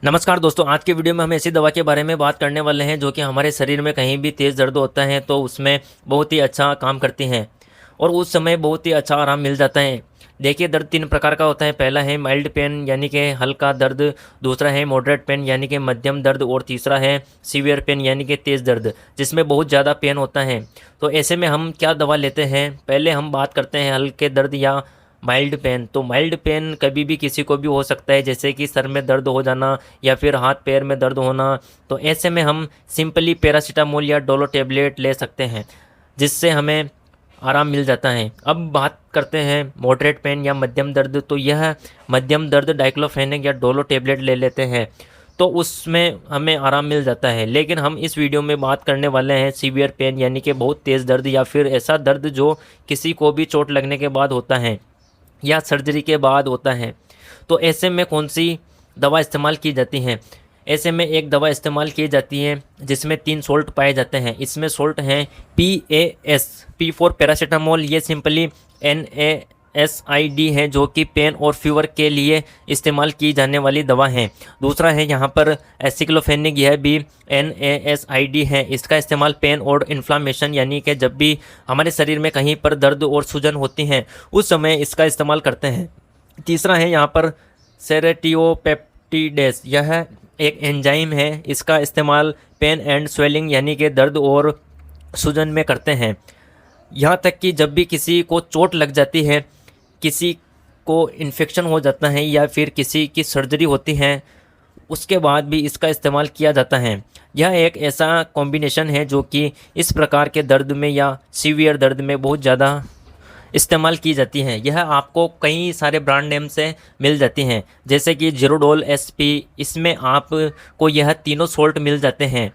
नमस्कार दोस्तों, आज के वीडियो में हम ऐसी दवा के बारे में बात करने वाले हैं जो कि हमारे शरीर में कहीं भी तेज़ दर्द होता है तो उसमें बहुत ही अच्छा काम करती हैं और उस समय बहुत ही अच्छा आराम मिल जाता है। देखिए, दर्द तीन प्रकार का होता है। पहला है माइल्ड पेन यानी कि हल्का दर्द, दूसरा है मॉडरेट पेन यानी कि मध्यम दर्द और तीसरा है सीवियर पेन यानी कि तेज़ दर्द जिसमें बहुत ज़्यादा पेन होता है। तो ऐसे में हम क्या दवा लेते हैं, पहले हम बात करते हैं हल्के दर्द या माइल्ड पेन। तो माइल्ड पेन कभी भी किसी को भी हो सकता है, जैसे कि सर में दर्द हो जाना या फिर हाथ पैर में दर्द होना। तो ऐसे में हम सिंपली पैरासीटामोल या डोलो टेबलेट ले सकते हैं जिससे हमें आराम मिल जाता है। अब बात करते हैं मॉडरेट पेन या मध्यम दर्द। तो यह मध्यम दर्द डाइक्लोफेनेक या डोलो टेबलेट ले लेते हैं तो उसमें हमें आराम मिल जाता है। लेकिन हम इस वीडियो में बात करने वाले हैं सीवियर पेन यानी कि बहुत तेज़ दर्द या फिर ऐसा दर्द जो किसी को भी चोट लगने के बाद होता है या सर्जरी के बाद होता है। तो ऐसे में कौन सी दवा इस्तेमाल की जाती है? ऐसे में एक दवा इस्तेमाल की जाती है जिसमें 3 सोल्ट पाए जाते हैं। इसमें सोल्ट हैं PAS, P फॉर पैरासीटामोल, ये सिंपली NaSID है जो कि पेन और फीवर के लिए इस्तेमाल की जाने वाली दवा है। दूसरा है यहाँ पर एसिक्लोफेनिक, यह भी NaSID है। इसका इस्तेमाल पेन और इन्फ्लामेशन यानी कि जब भी हमारे शरीर में कहीं पर दर्द और सूजन होती हैं उस समय इसका इस्तेमाल करते हैं। तीसरा है यहाँ पर सेरेटियोपेप्टिडेस, यह एक एंजाइम है। इसका इस्तेमाल पेन एंड स्वेलिंग यानी कि दर्द और सूजन में करते हैं। यहाँ तक कि जब भी किसी को चोट लग जाती है, किसी को इन्फेक्शन हो जाता है या फिर किसी की सर्जरी होती है, उसके बाद भी इसका इस्तेमाल किया जाता है। यह एक ऐसा कॉम्बिनेशन है जो कि इस प्रकार के दर्द में या सीवियर दर्द में बहुत ज़्यादा इस्तेमाल की जाती हैं। यह आपको कई सारे ब्रांड नेम से मिल जाती हैं, जैसे कि जीरोडोल SP, इसमें आपको यह तीनों सोल्ट मिल जाते हैं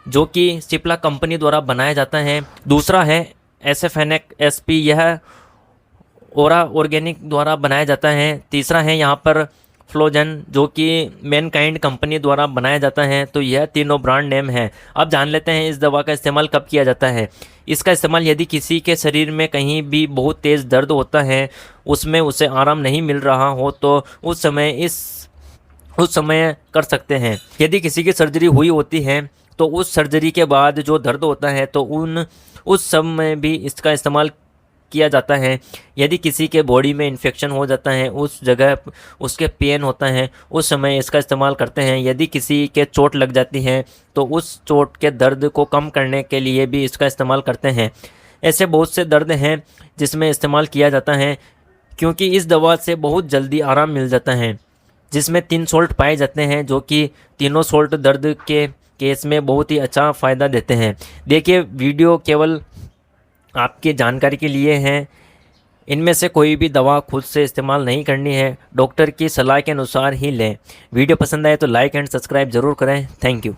जो कि सिप्ला कंपनी द्वारा बनाया जाता है। दूसरा है एसेफेनेक SP, यह ओरा ऑर्गेनिक द्वारा बनाया जाता है। तीसरा है यहाँ पर फ्लोजन जो कि मैनकाइंड कंपनी द्वारा बनाया जाता है। तो यह तीनों ब्रांड नेम है। अब जान लेते हैं इस दवा का इस्तेमाल कब किया जाता है। इसका इस्तेमाल यदि किसी के शरीर में कहीं भी बहुत तेज़ दर्द होता है, उसमें उसे आराम नहीं मिल रहा हो तो उस समय कर सकते हैं। यदि किसी की सर्जरी हुई होती है तो उस सर्जरी के बाद जो दर्द होता है तो उस समय भी इसका इस्तेमाल किया जाता है। यदि किसी के बॉडी में इन्फेक्शन हो जाता है, उस जगह उसके पेन होता है, उस समय इसका इस्तेमाल करते हैं। यदि किसी के चोट लग जाती है तो उस चोट के दर्द को कम करने के लिए भी इसका इस्तेमाल करते हैं। ऐसे बहुत से दर्द हैं जिसमें इस्तेमाल किया जाता है क्योंकि इस दवा से बहुत जल्दी आराम मिल जाता है, जिसमें 3 सोल्ट पाए जाते हैं जो कि तीनों सोल्ट दर्द के केस में बहुत ही अच्छा फ़ायदा देते हैं। देखिए, वीडियो केवल आपकी जानकारी के लिए हैं। इनमें से कोई भी दवा खुद से इस्तेमाल नहीं करनी है, डॉक्टर की सलाह के अनुसार ही लें। वीडियो पसंद आए तो लाइक एंड सब्सक्राइब ज़रूर करें। Thank you.